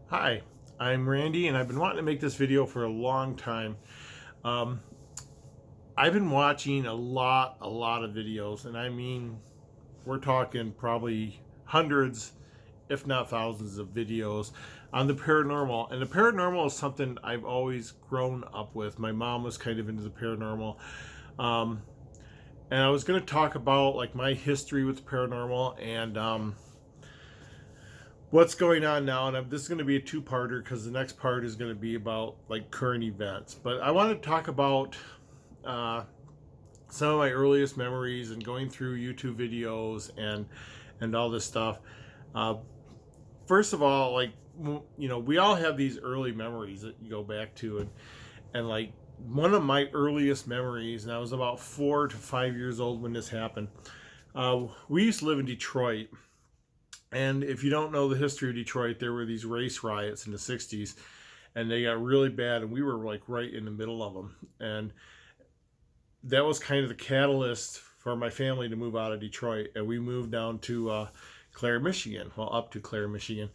Hi, I'm Randy, and I've been wanting to make this video for a long time. Um, I've been watching a lot of videos, and I mean, we're talking probably hundreds, if not thousands, of videos on the paranormal. And the paranormal is something I've always grown up with. My mom was kind of into the paranormal. Um, and I was going to talk about like my history with the paranormal and what's going on now. And this is going to be a two-parter because the next part is going to be about like current events. But I want to talk about uh, some of my earliest memories and going through YouTube videos and all this stuff. uh, First of all, like, we all have these early memories that you go back to, and like one of my earliest memories, and I was about 4 to 5 years old when this happened. We used to live in Detroit. And if you don't know the history of Detroit, there were these race riots in the 60s, and they got really bad, and we were like right in the middle of them. And that was kind of the catalyst for my family to move out of Detroit, and we moved down to Clare, Michigan. Well, up to Clare, Michigan.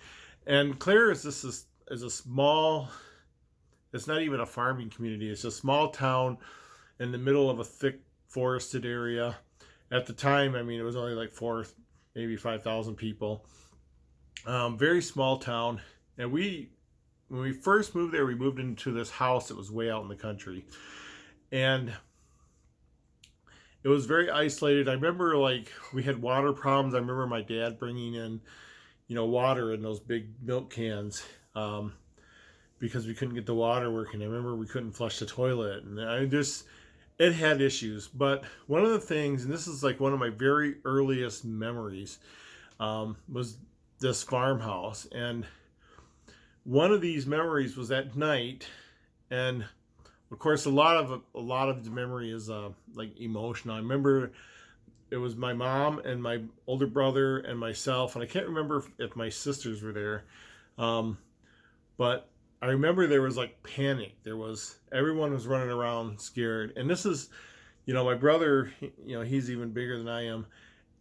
And Clare is a small. It's not even a farming community. It's a small town in the middle of a thick forested area. At the time, I mean, it was only like maybe 5,000 people. Very small town. And when we first moved there, we moved into this house that was way out in the country. And it was very isolated. I remember like we had water problems. I remember my dad bringing in, water in those big milk cans because we couldn't get the water working. I remember we couldn't flush the toilet. And it had issues. But one of the things, and this is like one of my very earliest memories, was this farmhouse. And one of these memories was at night, and of course, a lot of the memory is like emotional. I remember it was my mom and my older brother and myself, and I can't remember if my sisters were there, um, but I remember there was like panic. Everyone was running around scared, and this is, my brother. He's even bigger than I am,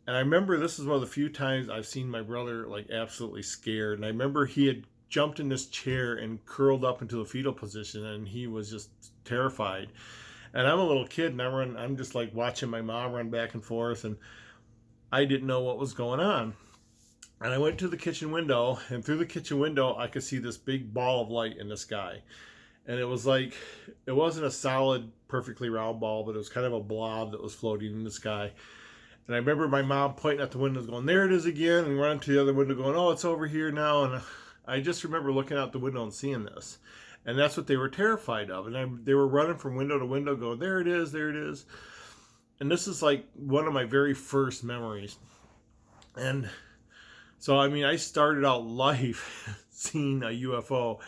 and I remember this is one of the few times I've seen my brother like absolutely scared. And I remember he had jumped in this chair and curled up into a fetal position, and he was just terrified. And I'm a little kid, and I'm just like watching my mom run back and forth, and I didn't know what was going on. And I went to the kitchen window, and through the kitchen window, I could see this big ball of light in the sky. And it was like, it wasn't a solid, perfectly round ball, but it was kind of a blob that was floating in the sky. And I remember my mom pointing at the windows going, "There it is again," and running to the other window going, "Oh, it's over here now." And I just remember looking out the window and seeing this. And that's what they were terrified of. And they were running from window to window going, "There it is, there it is." And this is like one of my very first memories. And so, I mean, I started out life seeing a UFO.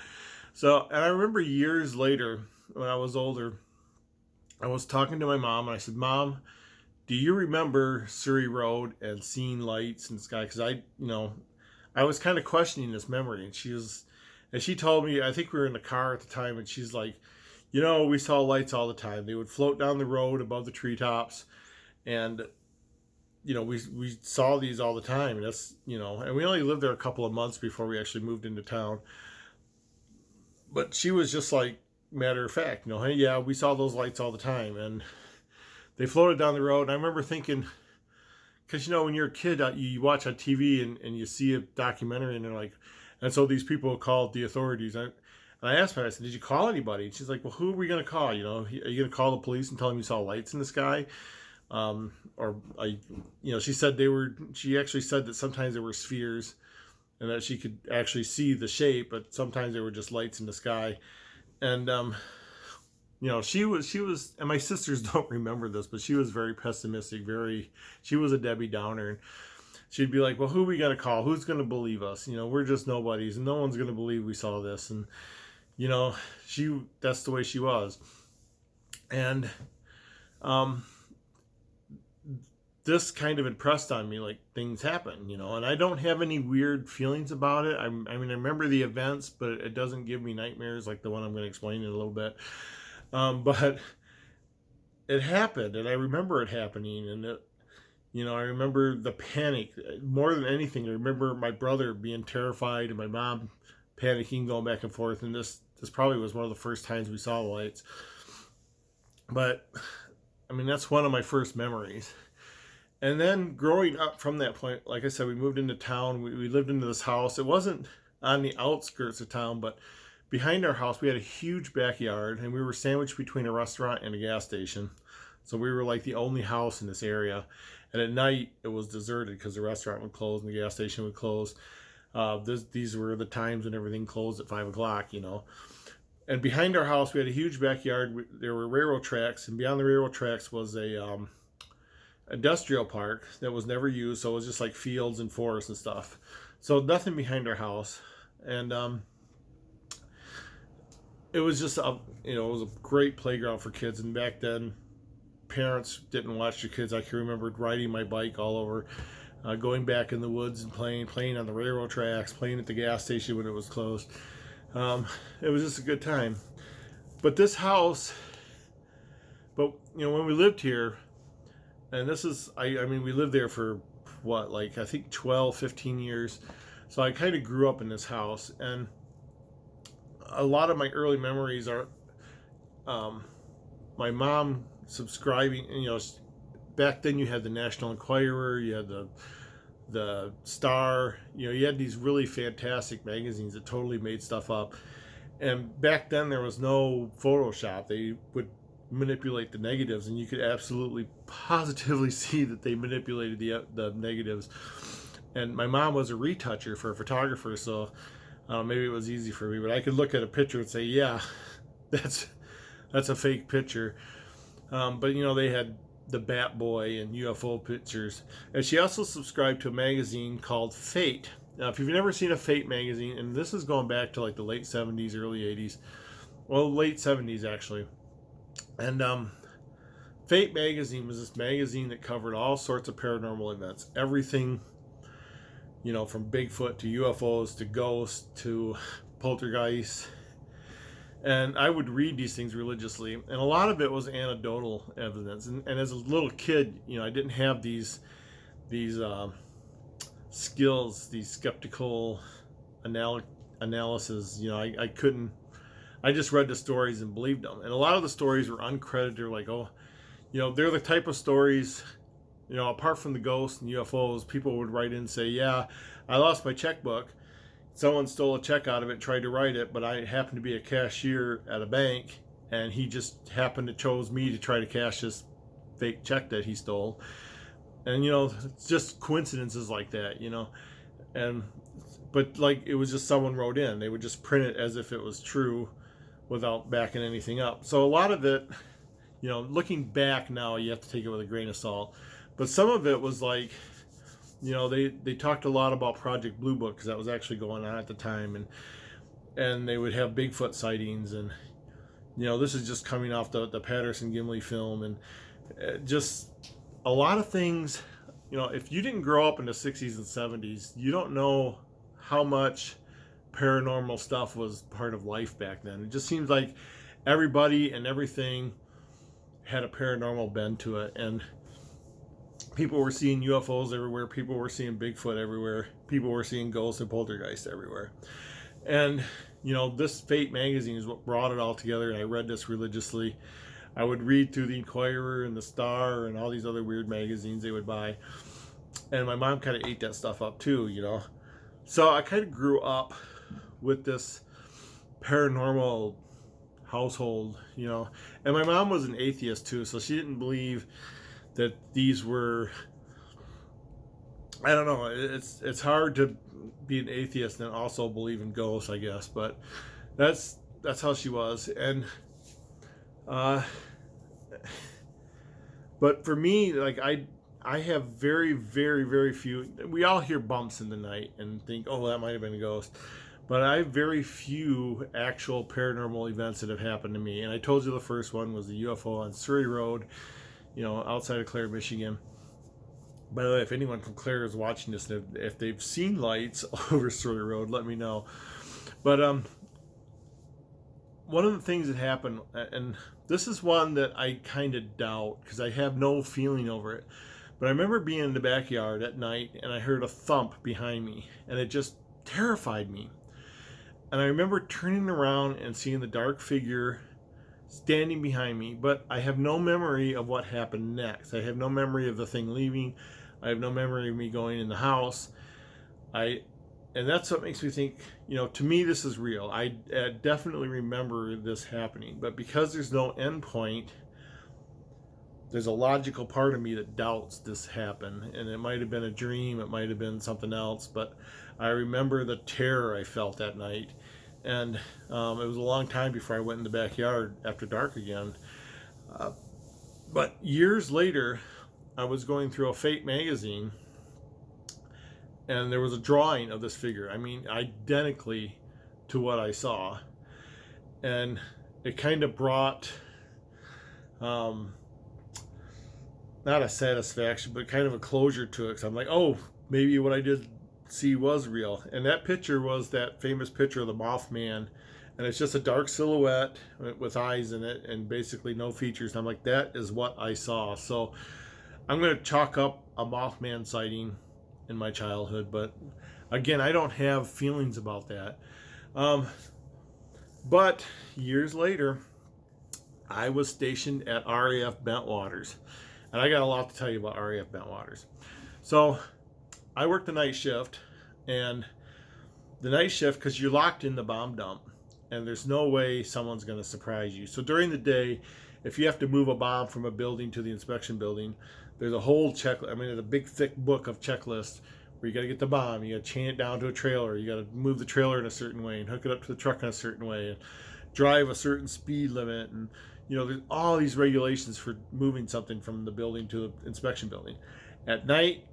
So, and I remember years later when I was older, I was talking to my mom, and I said, "Mom, do you remember Surrey Road and seeing lights in the sky?" Because I was kind of questioning this memory, and she told me, I think we were in the car at the time, and she's like, "We saw lights all the time. They would float down the road above the treetops, and we saw these all the time." And and we only lived there a couple of months before we actually moved into town. But she was just like matter of fact, "Hey, yeah, we saw those lights all the time, and they floated down the road." And I remember thinking, because when you're a kid, you watch on TV, and you see a documentary, and they're like, and so these people called the authorities. And I asked her, I said, "Did you call anybody?" And she's like, "Well, who are we going to call? Are you going to call the police and tell them you saw lights in the sky?" She said she actually said that sometimes there were spheres, and that she could actually see the shape, but sometimes there were just lights in the sky. And she was, and my sisters don't remember this, but she was very pessimistic. She was a Debbie Downer, and she'd be like, "Well, who are we gonna call? Who's gonna believe us? We're just nobodies, and no one's gonna believe we saw this." And that's the way she was. And um, this kind of impressed on me, like things happen, and I don't have any weird feelings about it. I mean, I remember the events, but it doesn't give me nightmares like the one I'm going to explain in a little bit. But it happened, and I remember it happening, and I remember the panic more than anything. I remember my brother being terrified, and my mom panicking, going back and forth. And this probably was one of the first times we saw the lights. But I mean, that's one of my first memories. And then growing up from that point, like I said, we moved into town. We lived into this house. It wasn't on the outskirts of town, but behind our house, we had a huge backyard, and we were sandwiched between a restaurant and a gas station. So we were like the only house in this area. And at night, it was deserted because the restaurant would close and the gas station would close. These were the times when everything closed at 5 o'clock, you know. And behind our house, we had a huge backyard. There were railroad tracks, and beyond the railroad tracks was a industrial park that was never used. So it was just like fields and forests and stuff. So nothing behind our house. And it was just it was a great playground for kids. And back then, parents didn't watch their kids. I can remember riding my bike all over, going back in the woods and playing on the railroad tracks, playing at the gas station when it was closed. It was just a good time. But this house, when we lived here, and this is, I mean, we lived there for what, like, I think 12, 15 years. So I kind of grew up in this house, and a lot of my early memories are my mom subscribing. And, back then you had the National Enquirer, you had the Star, you had these really fantastic magazines that totally made stuff up. And back then there was no Photoshop. They would manipulate the negatives, and you could absolutely positively see that they manipulated the negatives. And my mom was a retoucher for a photographer, so maybe it was easy for me, but I could look at a picture and say, yeah, that's a fake picture. But they had the Bat Boy and UFO pictures. And she also subscribed to a magazine called Fate. Now, if you've never seen a Fate magazine, and this is going back to like the late 70s, early 80s, well, late 70s actually. And Fate magazine was this magazine that covered all sorts of paranormal events. Everything, from Bigfoot to UFOs to ghosts to poltergeists. And I would read these things religiously, and a lot of it was anecdotal evidence. And as a little kid, I didn't have these skills, these skeptical analysis. I couldn't. I just read the stories and believed them. And a lot of the stories were uncredited, like, they're the type of stories, apart from the ghosts and UFOs, people would write in and say, yeah, I lost my checkbook. Someone stole a check out of it, tried to write it, but I happened to be a cashier at a bank, and he just happened to chose me to try to cash this fake check that he stole. And, it's just coincidences like that, but like, it was just someone wrote in. They would just print it as if it was true without backing anything up. So a lot of it, looking back now, you have to take it with a grain of salt. But some of it was like, they talked a lot about Project Blue Book, because that was actually going on at the time, and they would have Bigfoot sightings, and this is just coming off the Patterson Gimli film, and just a lot of things. If you didn't grow up in the 60s and 70s, you don't know how much paranormal stuff was part of life back then. It just seems like everybody and everything had a paranormal bend to it, and people were seeing UFOs everywhere. People were seeing Bigfoot everywhere. People were seeing ghosts and poltergeists everywhere. And, this Fate magazine is what brought it all together. And I read this religiously. I would read through the Enquirer and the Star and all these other weird magazines they would buy. And my mom kind of ate that stuff up too, So I kind of grew up with this paranormal household, And my mom was an atheist too, so she didn't believe that these were, I don't know, it's hard to be an atheist and also believe in ghosts, I guess, but that's how she was. And but for me, like, I have very, very, very few. We all hear bumps in the night and think, oh, that might have been a ghost, but I have very few actual paranormal events that have happened to me. And I told you the first one was the UFO on Surrey Road, outside of Clare, Michigan. By the way, if anyone from Clare is watching this, if they've seen lights over Surrey Road, let me know. But one of the things that happened, and this is one that I kind of doubt because I have no feeling over it, but I remember being in the backyard at night and I heard a thump behind me, and it just terrified me. And I remember turning around and seeing the dark figure standing behind me, but I have no memory of what happened next. I have no memory of the thing leaving. I have no memory of me going in the house. And that's what makes me think, to me, this is real. I definitely remember this happening, but because there's no end point, there's a logical part of me that doubts this happened, and it might have been a dream, it might have been something else, but I remember the terror I felt that night. And it was a long time before I went in the backyard after dark again. But years later, I was going through a Fate magazine, and there was a drawing of this figure. I mean, identically to what I saw. And it kind of brought, not a satisfaction, but kind of a closure to it. Because I'm like, oh, maybe what I did see was real. And that picture was that famous picture of the Mothman, and it's just a dark silhouette with eyes in it and basically no features. And I'm like, that is what I saw. So I'm going to chalk up a Mothman sighting in my childhood, but again, I don't have feelings about that. But years later, I was stationed at RAF Bentwaters, and I got a lot to tell you about RAF Bentwaters. So I worked the night shift, and the night shift, because you're locked in the bomb dump, and there's no way someone's going to surprise you. So during the day, if you have to move a bomb from a building to the inspection building, there's a whole checklist. I mean, there's a big, thick book of checklists where you got to get the bomb, you got to chain it down to a trailer, you got to move the trailer in a certain way and hook it up to the truck in a certain way, and drive a certain speed limit, and there's all these regulations for moving something from the building to the inspection building. At night,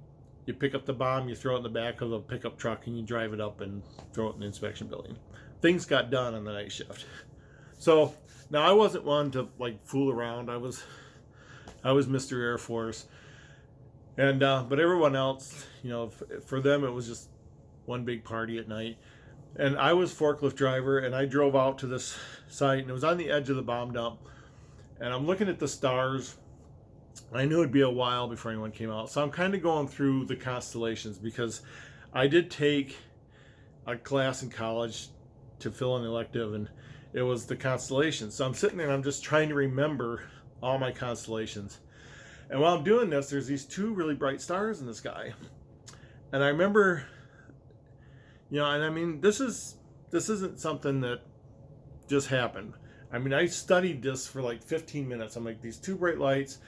you pick up the bomb, you throw it in the back of the pickup truck, and you drive it up and throw it in the inspection building. Things got done on the night shift. So now I wasn't one to fool around. I was Mr. Air Force, and but everyone else, for them it was just one big party at night. And I was forklift driver, and I drove out to this site, and it was on the edge of the bomb dump. And I'm looking at the stars. I knew it'd be a while before anyone came out, so I'm kind of going through the constellations, because I did take a class in college to fill an elective, and it was the constellations. So I'm sitting there and I'm just trying to remember all my constellations. And while I'm doing this, there's these two really bright stars in the sky. And I remember, and I mean, this isn't something that just happened. I mean, I studied this for 15 minutes. I'm like, these two bright lights.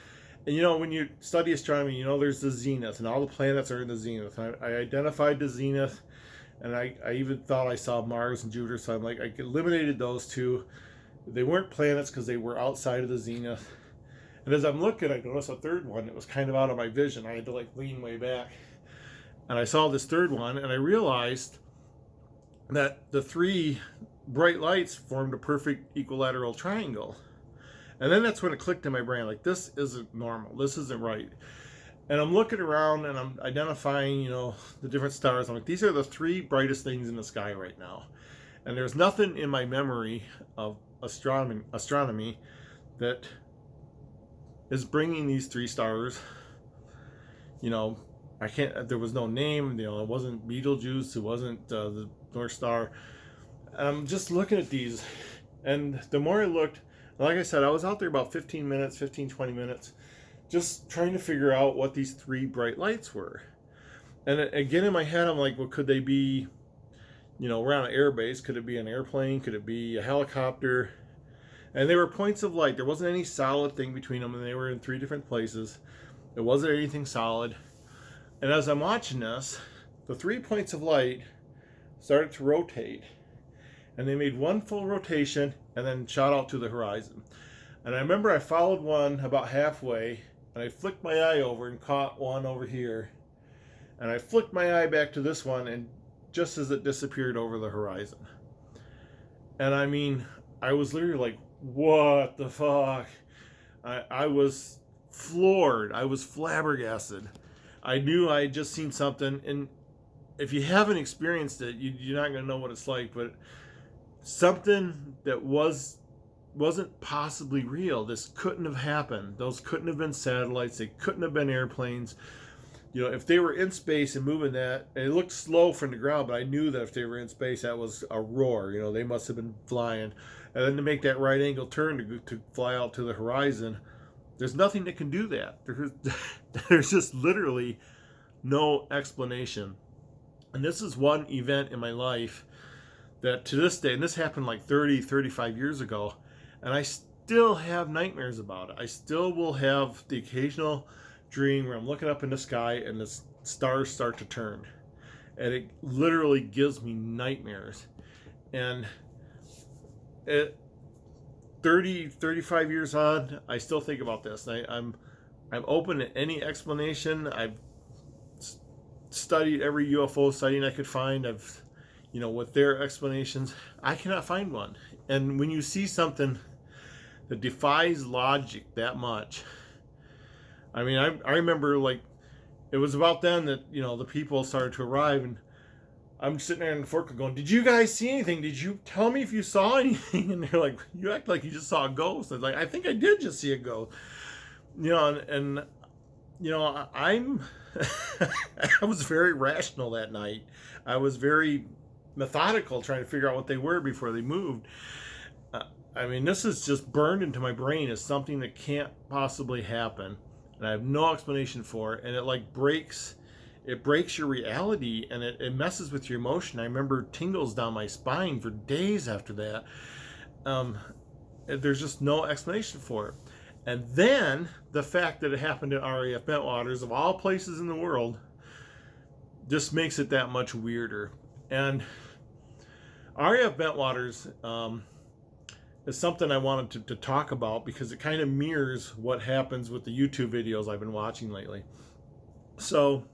And when you study astronomy, there's the zenith, and all the planets are in the zenith. I identified the zenith, and I even thought I saw Mars and Jupiter. So I'm like, I eliminated those two. They weren't planets because they were outside of the zenith. And as I'm looking, I noticed a third one that was kind of out of my vision. I had to lean way back. And I saw this third one, and I realized that the three bright lights formed a perfect equilateral triangle. And then that's when it clicked in my brain, this isn't normal. This isn't right. And I'm looking around, and I'm identifying, the different stars. I'm like, these are the three brightest things in the sky right now. And there's nothing in my memory of astronomy that is bringing these three stars. There was no name, it wasn't Betelgeuse, it wasn't the North Star. And I'm just looking at these, and the more I looked, like I said, I was out there about 20 minutes, just trying to figure out what these three bright lights were. And again, in my head, I'm like, well, could they be, we're on an air base, could it be an airplane, could it be a helicopter? And they were points of light. There wasn't any solid thing between them, and they were in three different places. There wasn't anything solid. And as I'm watching this, the 3 points of light started to rotate. And they made one full rotation and then shot out to the horizon. And I remember I followed one about halfway, and I flicked my eye over and caught one over here. And I flicked my eye back to this one, and just as it disappeared over the horizon. And I mean, I was literally like, what the fuck? I was floored. I was flabbergasted. I knew I had just seen something, and if you haven't experienced it, you're not going to know what it's like, but something that wasn't possibly real. This couldn't have happened. Those couldn't have been satellites. They couldn't have been airplanes. if they were in space and moving that, and it looked slow from the ground, but I knew that if they were in space, that was a roar. They must have been flying. And then to make that right angle turn to fly out to the horizon, there's nothing that can do that. There's just literally no explanation. And this is one event in my life that to this day, and this happened like 35 years ago, and I still have nightmares about it. I still will have the occasional dream where I'm looking up in the sky and the stars start to turn. And it literally gives me nightmares. And at 35 years on, I still think about this. I'm open to any explanation. I've studied every UFO sighting I could find. With their explanations, I cannot find one. And when you see something that defies logic that much, I remember, like, it was about then that, the people started to arrive, and I'm sitting there in the forklift going, did you guys see anything? Did you tell me if you saw anything? And they're like, you act like you just saw a ghost. I was like, I think I did just see a ghost. I'm I was very rational that night. I was very methodical trying to figure out what they were before they moved. This is just burned into my brain as something that can't possibly happen, and I have no explanation for it. And it breaks your reality, and it messes with your emotion. I remember tingles down my spine for days after that. There's just no explanation for it. And then the fact that it happened at RAF Bentwaters, of all places in the world, just makes it that much weirder. And RAF Bentwaters is something I wanted to talk about because it kind of mirrors what happens with the YouTube videos I've been watching lately. So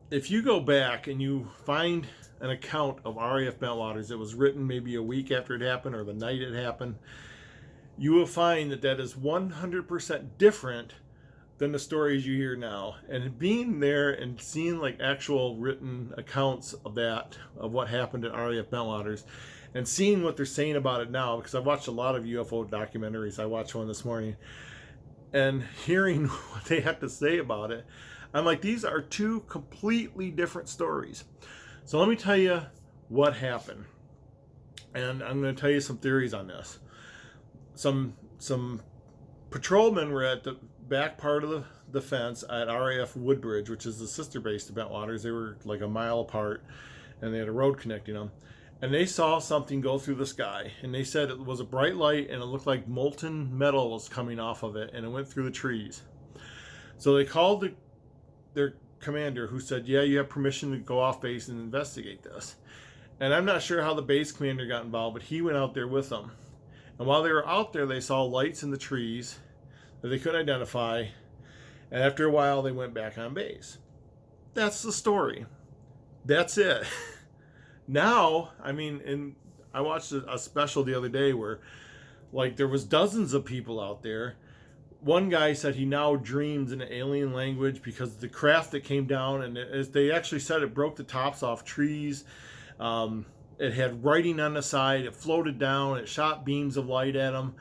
if you go back and you find an account of RAF Bentwaters that was written maybe a week after it happened or the night it happened, you will find that is 100% different than the stories you hear now. And being there and seeing actual written accounts of what happened at RAF Bentwaters, and seeing what they're saying about it now, because I've watched a lot of UFO documentaries. I watched one this morning, and hearing what they had to say about it, I'm like, these are two completely different stories. So let me tell you what happened, and I'm going to tell you some theories on this. Some patrolmen were at the back part of the fence at RAF Woodbridge, which is the sister base to Bentwaters. They were like a mile apart, and they had a road connecting them. And they saw something go through the sky, and they said it was a bright light, and it looked like molten metal was coming off of it, and it went through the trees. So they called their commander, who said, yeah, you have permission to go off base and investigate this. And I'm not sure how the base commander got involved, but he went out there with them. And while they were out there, they saw lights in the trees that they couldn't identify, and after a while, they went back on base. That's the story. That's it. Now, and I watched a special the other day where, there was dozens of people out there. One guy said he now dreams in an alien language because the craft that came down, and they actually said it broke the tops off trees. It had writing on the side. It floated down. It shot beams of light at them.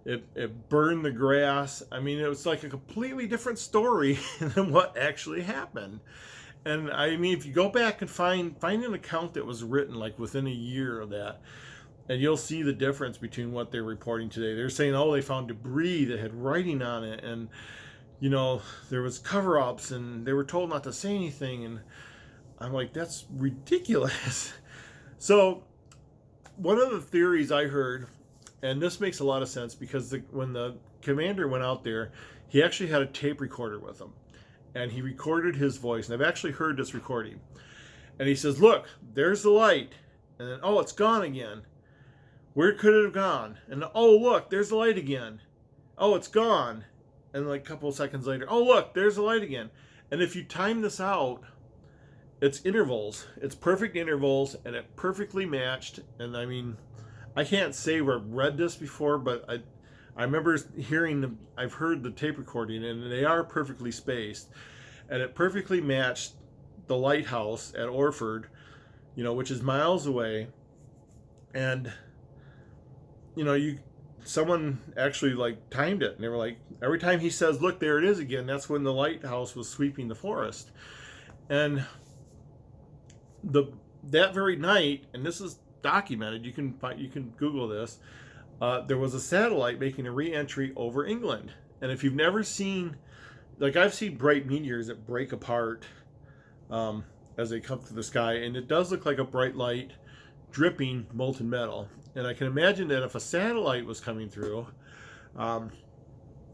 It burned the grass. It was like a completely different story than what actually happened. And if you go back and find an account that was written within a year of that, and you'll see the difference between what they're reporting today. They're saying, they found debris that had writing on it, and there was cover-ups, and they were told not to say anything, and I'm like, that's ridiculous. So one of the theories I heard, and this makes a lot of sense, because when the commander went out there, he actually had a tape recorder with him. And he recorded his voice. And I've actually heard this recording. And he says, look, there's the light. And then, it's gone again. Where could it have gone? And look, there's the light again. It's gone. And a couple of seconds later, look, there's the light again. And if you time this out, it's intervals. It's perfect intervals, and it perfectly matched. And I can't say I've read this before, but I remember I've heard the tape recording, and they are perfectly spaced, and it perfectly matched the lighthouse at Orford, which is miles away. And someone actually like timed it, and they were like, every time he says, "Look, there it is again," that's when the lighthouse was sweeping the forest. And the that very night, and this is documented, you can Google this. There was a satellite making a re-entry over England, and if you've never seen, like I've seen bright meteors that break apart as they come through the sky, and it does look like a bright light dripping molten metal. And I can imagine that if a satellite was coming through,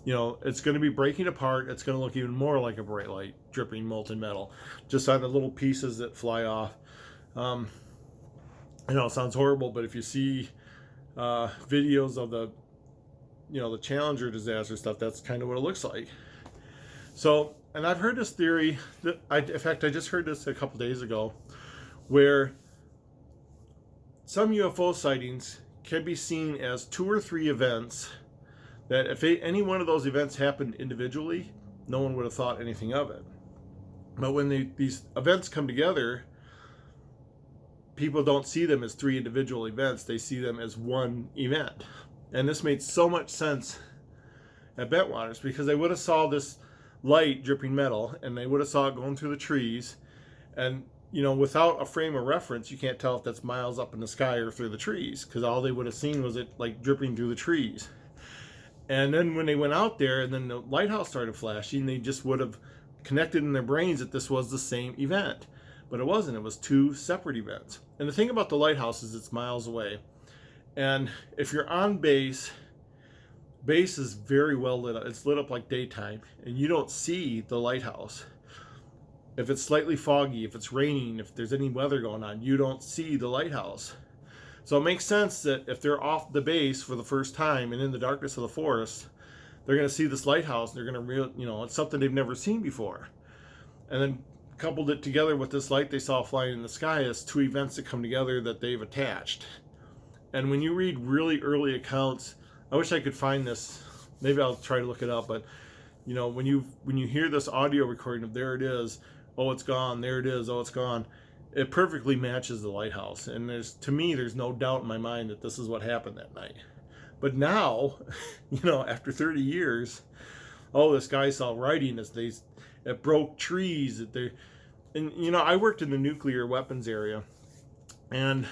it's going to be breaking apart. It's going to look even more like a bright light dripping molten metal, just on the little pieces that fly off. It sounds horrible, but if you see videos of the Challenger disaster stuff, that's kind of what it looks like. So, and I've heard this theory that in fact, I just heard this a couple days ago, where some UFO sightings can be seen as 2 or 3 events that if any one of those events happened individually, no one would have thought anything of it. But when these events come together, people don't see them as 3 individual events. They see them as one event. And this made so much sense at Bentwaters, because they would have saw this light dripping metal, and they would have saw it going through the trees. And without a frame of reference, you can't tell if that's miles up in the sky or through the trees, because all they would have seen was it like dripping through the trees. And then when they went out there and then the lighthouse started flashing, they just would have connected in their brains that this was the same event. But it wasn't. It was 2 separate events. And the thing about the lighthouse is it's miles away. And if you're on base is very well lit up. It's lit up like daytime, and you don't see the lighthouse. If it's slightly foggy, if it's raining, if there's any weather going on, you don't see the lighthouse. So it makes sense that if they're off the base for the first time and in the darkness of the forest, they're going to see this lighthouse, and they're going to it's something they've never seen before. And then coupled it together with this light they saw flying in the sky as 2 events that come together that they've attached. And when you read really early accounts, I wish I could find this. Maybe I'll try to look it up. But when you hear this audio recording of there it is, oh it's gone, there it is, oh it's gone, it perfectly matches the lighthouse. And there's no doubt in my mind that this is what happened that night. But now, after 30 years, this guy saw writing as it broke trees. I worked in the nuclear weapons area, and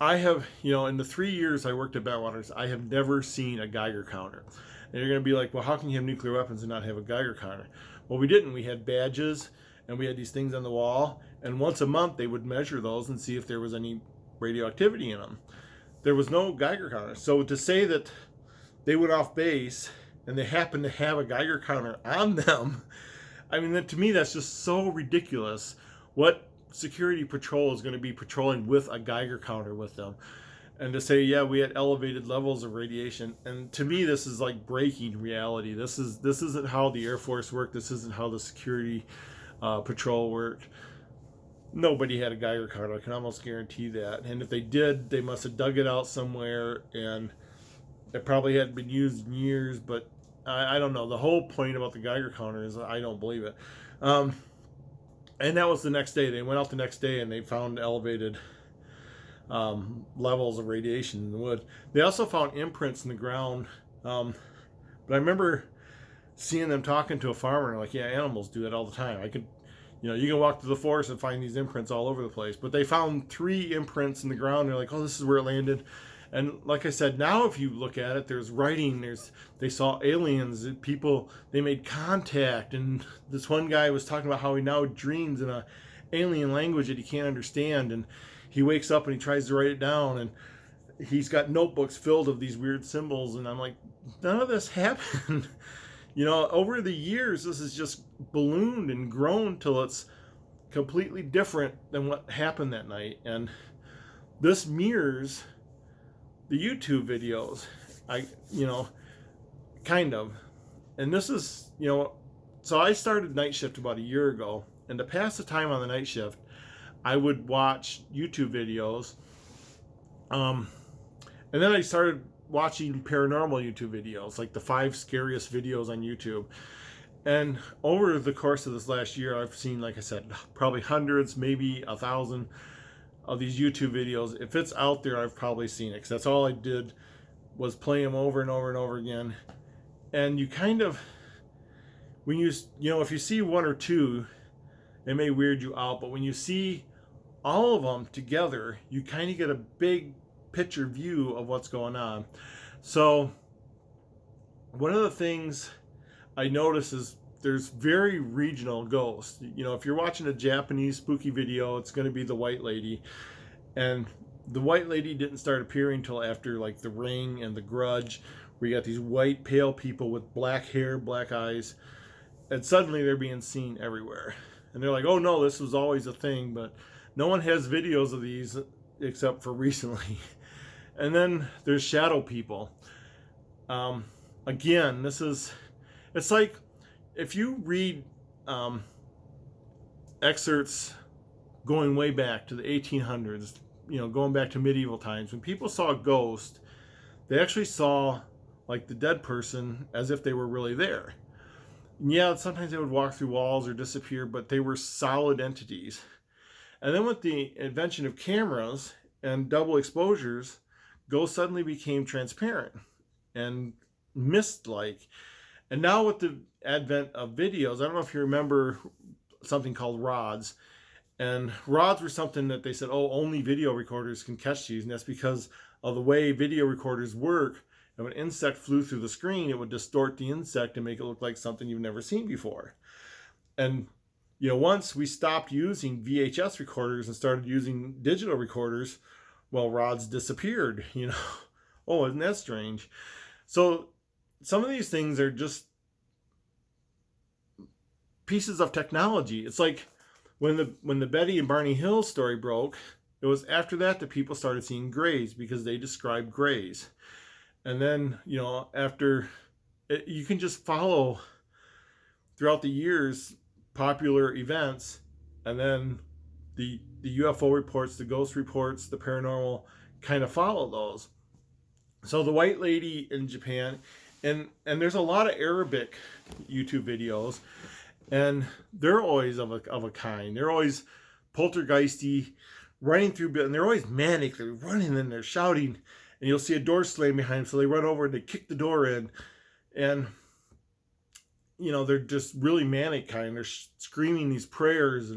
I have, in the 3 years I worked at Bentwaters, I have never seen a Geiger counter. And you're going to be like, well, how can you have nuclear weapons and not have a Geiger counter? Well, we didn't. We had badges, and we had these things on the wall, and once a month they would measure those and see if there was any radioactivity in them. There was no Geiger counter. So to say that they went off base and they happened to have a Geiger counter on them, I mean, to me, that's just so ridiculous. What security patrol is going to be patrolling with a Geiger counter with them? And to say, yeah, we had elevated levels of radiation. And to me, this is like breaking reality. This isn't how the Air Force worked. This isn't how the security patrol worked. Nobody had a Geiger counter. I can almost guarantee that. And if they did, they must have dug it out somewhere, and it probably hadn't been used in years. But I don't know. The whole point about the Geiger counter is I don't believe it. And that was the next day. They went out the next day and they found elevated levels of radiation in the wood. They also found imprints in the ground. But I remember seeing them talking to a farmer, like, yeah, animals do that all the time. I could, you can walk through the forest and find these imprints all over the place. But they found 3 imprints in the ground. They're like, oh, this is where it landed. And like I said, now if you look at it, there's writing, they saw aliens, they made contact, and this one guy was talking about how he now dreams in a alien language that he can't understand, and he wakes up and he tries to write it down, and he's got notebooks filled of these weird symbols, and I'm like, none of this happened. Over the years, this has just ballooned and grown till it's completely different than what happened that night, and this mirrors the YouTube videos, kind of. And this is, so I started night shift about a year ago, and to pass the time on the night shift, I would watch YouTube videos. And then I started watching paranormal YouTube videos, like the 5 scariest videos on YouTube. And over the course of this last year, I've seen, like I said, probably hundreds, maybe 1,000 of these YouTube videos. If it's out there, I've probably seen it, because that's all I did was playing them over and over and over again. And you kind of, when you know, if you see one or two, it may weird you out, but when you see all of them together, you kind of get a big picture view of what's going on. So one of the things I notice is there's very regional ghosts. You know, if you're watching a Japanese spooky video, it's going to be the White Lady. And the White Lady didn't start appearing until after like The Ring and The Grudge, where you got these white, pale people with black hair, black eyes, and suddenly they're being seen everywhere. And they're like, oh no, this was always a thing, but no one has videos of these except for recently. And then there's shadow people. Again, it's like if you read excerpts going way back to the 1800s, you know, going back to medieval times, when people saw a ghost, they actually saw like the dead person as if they were really there. And yeah, sometimes they would walk through walls or disappear, but they were solid entities. And then with the invention of cameras and double exposures, ghosts suddenly became transparent and mist-like. And now with the advent of videos, I don't know if you remember something called rods. And rods were something that they said, oh, only video recorders can catch these. And that's because of the way video recorders work. If an insect flew through the screen, it would distort the insect and make it look like something you've never seen before. And, you know, once we stopped using VHS recorders and started using digital recorders, well, rods disappeared, you know. Oh, isn't that strange? So some of these things are just pieces of technology. It's like when the Betty and Barney Hill story broke, it was after that people started seeing grays because they described grays. And then, you know, after it, you can just follow throughout the years popular events, and then the UFO reports, the ghost reports, the paranormal kind of follow those. So the White Lady in Japan, and there's a lot of Arabic YouTube videos, and they're always of a kind. They're always poltergeisty, running through, and they're always manic. They're running and they're shouting, and you'll see a door slam behind them, so they run over and they kick the door in, and you know, they're just really manic kind. They're screaming these prayers,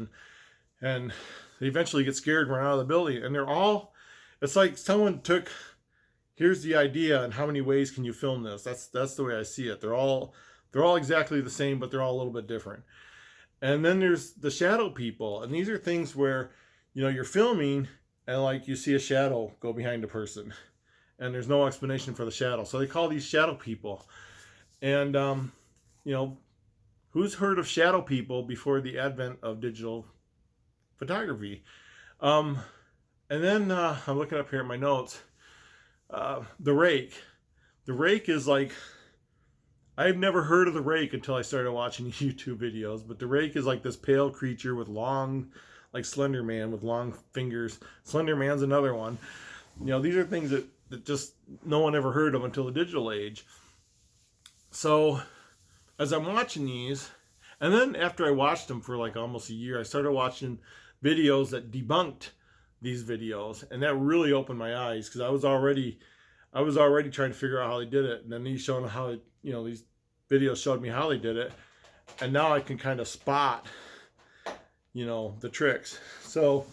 and they eventually get scared and run out of the building. And they're all, it's like someone took, here's the idea, and how many ways can you film this? That's the way I see it. They're all exactly the same, but they're all a little bit different. And then there's the shadow people, and these are things where, you know, you're filming and like you see a shadow go behind a person, and there's no explanation for the shadow. So they call these shadow people. And you know, who's heard of shadow people before the advent of digital photography? And then I'm looking up here at my notes. The rake. The rake is like, I've never heard of the rake until I started watching YouTube videos, but the rake is like this pale creature with long, like Slender Man with long fingers. Slender Man's another one. You know, these are things that just no one ever heard of until the digital age. So as I'm watching these, and then after I watched them for like almost a year, I started watching videos that debunked these videos, and that really opened my eyes, because I was already trying to figure out how they did it, and then these showing how it, you know, these videos showed me how they did it, and now I can kind of spot, you know, the tricks. So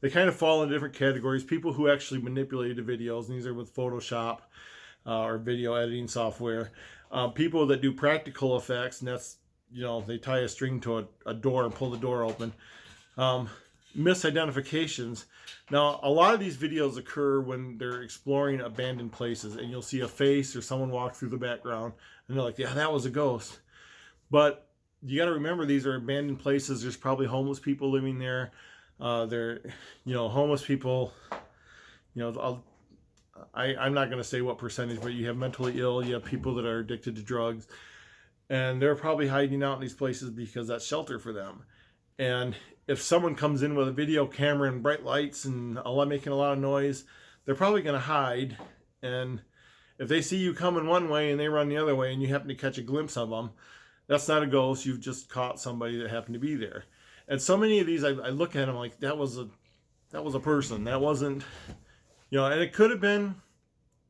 they kind of fall in different categories. People who actually manipulated the videos, and these are with Photoshop or video editing software. People that do practical effects, and that's, you know, they tie a string to a door and pull the door open. Misidentifications. Now, a lot of these videos occur when they're exploring abandoned places, and you'll see a face or someone walk through the background, and they're like, yeah, that was a ghost. But you got to remember, these are abandoned places. There's probably homeless people living there. They're, you know, homeless people, you know, I'm not going to say what percentage, but you have mentally ill, you have people that are addicted to drugs, and they're probably hiding out in these places because that's shelter for them. And if someone comes in with a video camera and bright lights and making a lot of noise, they're probably going to hide. And if they see you coming one way and they run the other way, and you happen to catch a glimpse of them, that's not a ghost. You've just caught somebody that happened to be there. And so many of these, I look at them like, that was a person. That wasn't, you know, and it could have been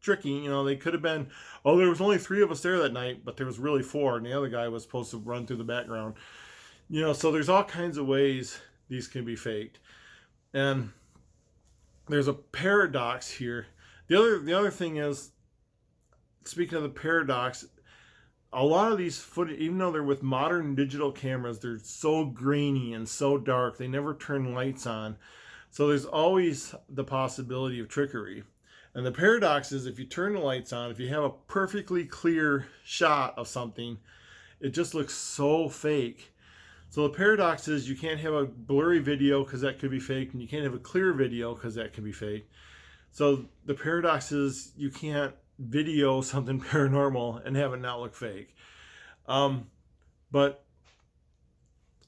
tricky. You know, they could have been, oh, there was only 3 of us there that night, but there was really 4, and the other guy was supposed to run through the background. You know, so there's all kinds of ways these can be faked. And there's a paradox here. The other thing is, speaking of the paradox, a lot of these footage, even though they're with modern digital cameras, they're so grainy and so dark. They never turn lights on. So there's always the possibility of trickery. And the paradox is, if you turn the lights on, if you have a perfectly clear shot of something, it just looks so fake. So the paradox is, you can't have a blurry video because that could be fake, and you can't have a clear video because that can be fake. So the paradox is, you can't video something paranormal and have it not look fake. But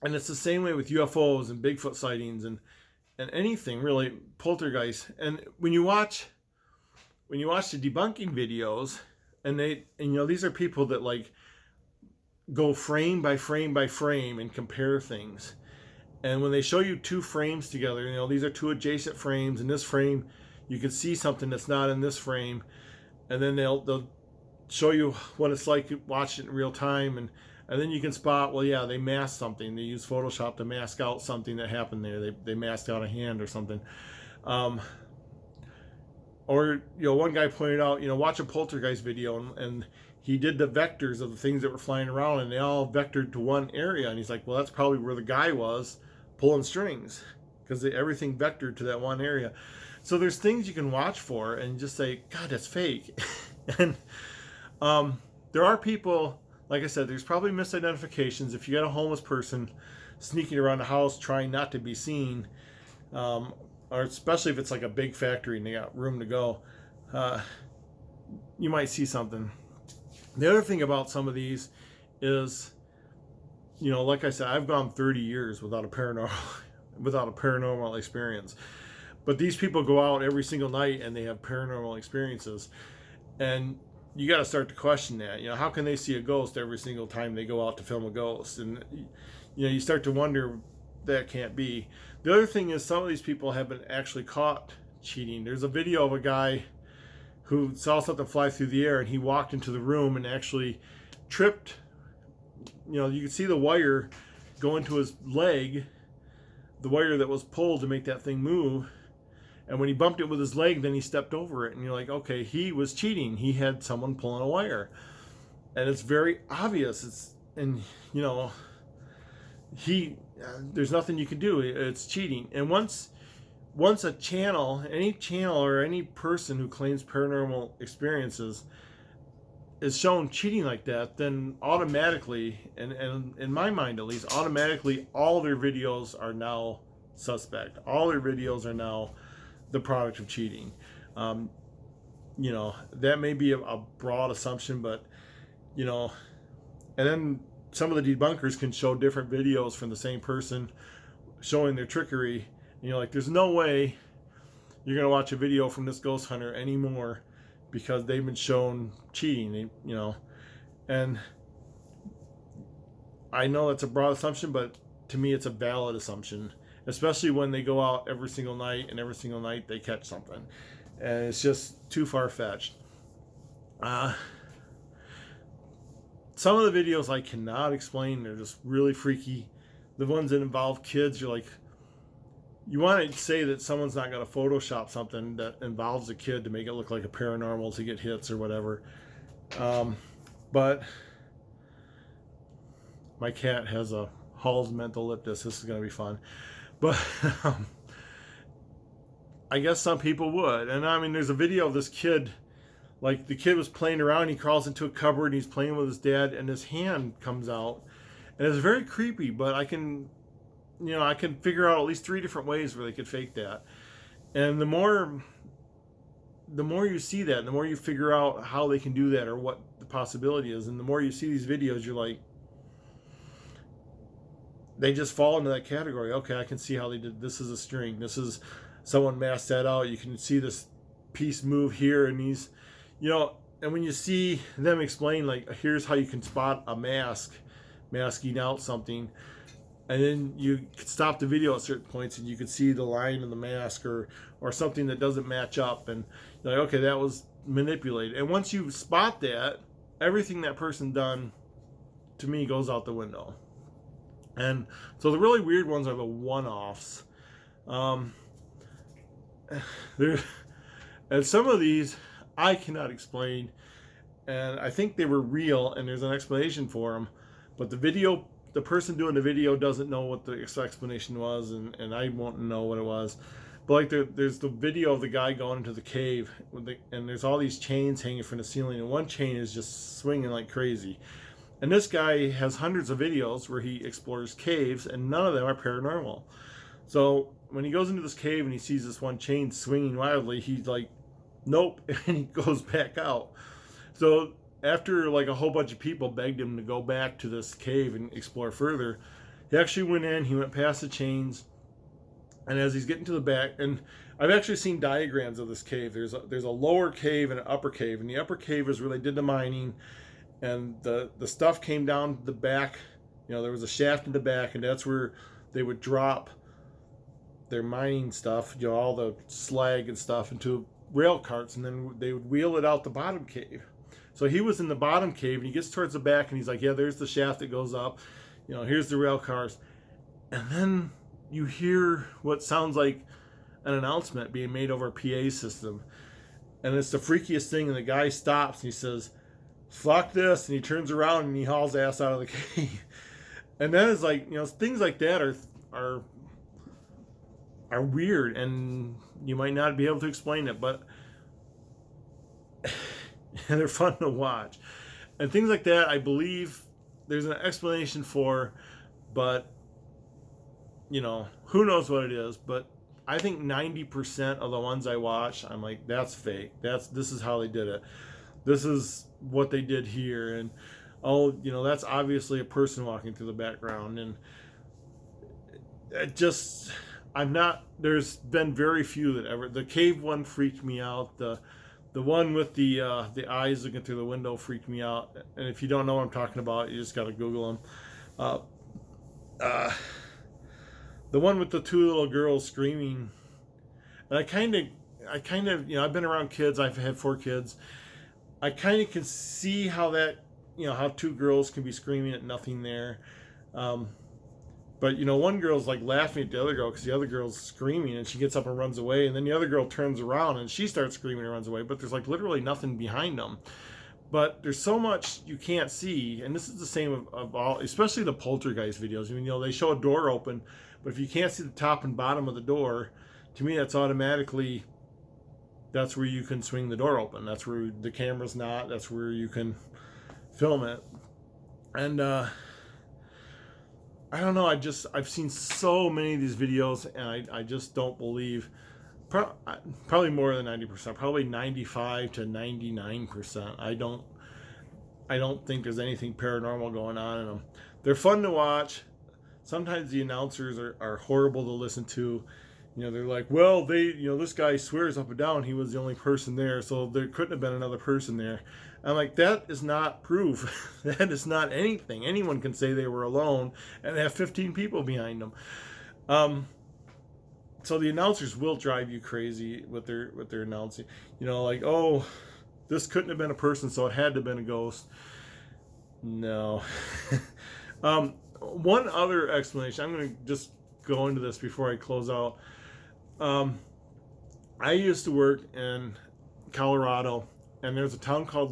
and it's the same way with UFOs and Bigfoot sightings and anything really, poltergeist. And when you watch the debunking videos, and you know, these are people that like go frame by frame by frame and compare things. And when they show you 2 frames together, you know, these are 2 adjacent frames. In this frame, you can see something that's not in this frame. And then they'll show you what it's like to watch it in real time. And then you can spot, well, yeah, they masked something. They use Photoshop to mask out something that happened there. They masked out a hand or something. Or, you know, one guy pointed out, you know, watch a poltergeist video, and he did the vectors of the things that were flying around, and they all vectored to one area. And he's like, well, that's probably where the guy was pulling strings, because everything vectored to that one area. So there's things you can watch for and just say, God, that's fake. And there are people, like I said, there's probably misidentifications. If you got a homeless person sneaking around the house trying not to be seen, or especially if it's like a big factory and they got room to go, you might see something. The other thing about some of these is, you know, like I said, I've gone 30 years without a paranormal experience. But these people go out every single night and they have paranormal experiences. And you got to start to question that. You know, how can they see a ghost every single time they go out to film a ghost? And, you know, you start to wonder, that can't be. The other thing is, some of these people have been actually caught cheating. There's a video of a guy who saw something fly through the air, and he walked into the room and actually tripped. You know, you could see the wire go into his leg, the wire that was pulled to make that thing move. And when he bumped it with his leg, then he stepped over it. And you're like, okay, he was cheating. He had someone pulling a wire. And it's very obvious. And you know, there's nothing you can do. It's cheating. And once a channel, any channel or any person who claims paranormal experiences is shown cheating like that, then automatically, and in my mind at least, automatically all their videos are now suspect. All their videos are now the product of cheating. You know, that may be a broad assumption, but, you know, and then some of the debunkers can show different videos from the same person showing their trickery. And you're like, there's no way you're going to watch a video from this ghost hunter anymore because they've been shown cheating, you know. And I know that's a broad assumption, but to me it's a valid assumption, especially when they go out every single night and every single night they catch something. And it's just too far-fetched. Some of the videos I cannot explain. They're just really freaky. The ones that involve kids, you're like, you want to say that someone's not going to Photoshop something that involves a kid to make it look like a paranormal to get hits or whatever. But my cat has a Hall's mental ellipsis. This is going to be fun. But I guess some people would. And I mean, there's a video of this kid, like the kid was playing around, he crawls into a cupboard and he's playing with his dad and his hand comes out. And it's very creepy, but I can figure out at least 3 different ways where they could fake that. And the more you see that, and the more you figure out how they can do that or what the possibility is, and the more you see these videos, you're like, they just fall into that category. Okay, I can see how they did. This is a string. This is someone masked that out. You can see this piece move here, and these, you know, and when you see them explain, like, here's how you can spot a mask masking out something, and then you could stop the video at certain points and you could see the line in the mask or something that doesn't match up, and you're like, okay, that was manipulated. And once you spot that, everything that person done to me goes out the window. And so the really weird ones are the one-offs. There, and some of these I cannot explain, and I think they were real, and there's an explanation for them, but the person doing the video doesn't know what the explanation was, and I won't know what it was. But like there's the video of the guy going into the cave, and there's all these chains hanging from the ceiling, and one chain is just swinging like crazy. And this guy has hundreds of videos where he explores caves, and none of them are paranormal. So when he goes into this cave and he sees this one chain swinging wildly, he's like, nope, and he goes back out. So after like a whole bunch of people begged him to go back to this cave and explore further, he actually went in, he went past the chains, and as he's getting to the back, and I've actually seen diagrams of this cave. There's a lower cave and an upper cave, and the upper cave is where they did the mining, and the stuff came down the back. You know, there was a shaft in the back, and that's where they would drop their mining stuff, you know, all the slag and stuff, into rail carts, and then they would wheel it out the bottom cave. So he was in the bottom cave, and he gets towards the back, and he's like, yeah, there's the shaft that goes up, you know, here's the rail cars. And then you hear what sounds like an announcement being made over a PA system, and it's the freakiest thing, and the guy stops and he says, fuck this, and he turns around and he hauls ass out of the cave. And that is like, you know, things like that are weird, and you might not be able to explain it, but they're fun to watch. And things like that, I believe there's an explanation for, but you know, who knows what it is. But I think 90% of the ones I watch, I'm like, that's fake. This is how they did it. This is what they did here, and oh, you know, that's obviously a person walking through the background. And it just, there's been very few that ever. The cave one freaked me out. The one with the eyes looking through the window freaked me out. And if you don't know what I'm talking about, you just got to Google them. The one with the two little girls screaming. And I kind of, you know, I've been around kids. I've had 4 kids. I kind of can see how that, you know, how 2 girls can be screaming at nothing there. But, you know, one girl's like laughing at the other girl because the other girl's screaming, and she gets up and runs away. And then the other girl turns around and she starts screaming and runs away. But there's like literally nothing behind them. But there's so much you can't see. And this is the same of all, especially the poltergeist videos. I mean, you know, they show a door open, but if you can't see the top and bottom of the door, to me, that's automatically, that's where you can swing the door open. That's where the camera's not. That's where you can film it. And I don't know. I've seen so many of these videos, and I just don't believe. Probably more than 90%. Probably 95 to 99%. I don't think there's anything paranormal going on in them. They're fun to watch. Sometimes the announcers are horrible to listen to. You know, they're like, well, this guy swears up and down he was the only person there, so there couldn't have been another person there. I'm like, that is not proof. That is not anything. Anyone can say they were alone and have 15 people behind them. So the announcers will drive you crazy with their announcing. You know, like, oh, this couldn't have been a person, so it had to have been a ghost. No. One other explanation. I'm going to just go into this before I close out. I used to work in Colorado, and there's a town called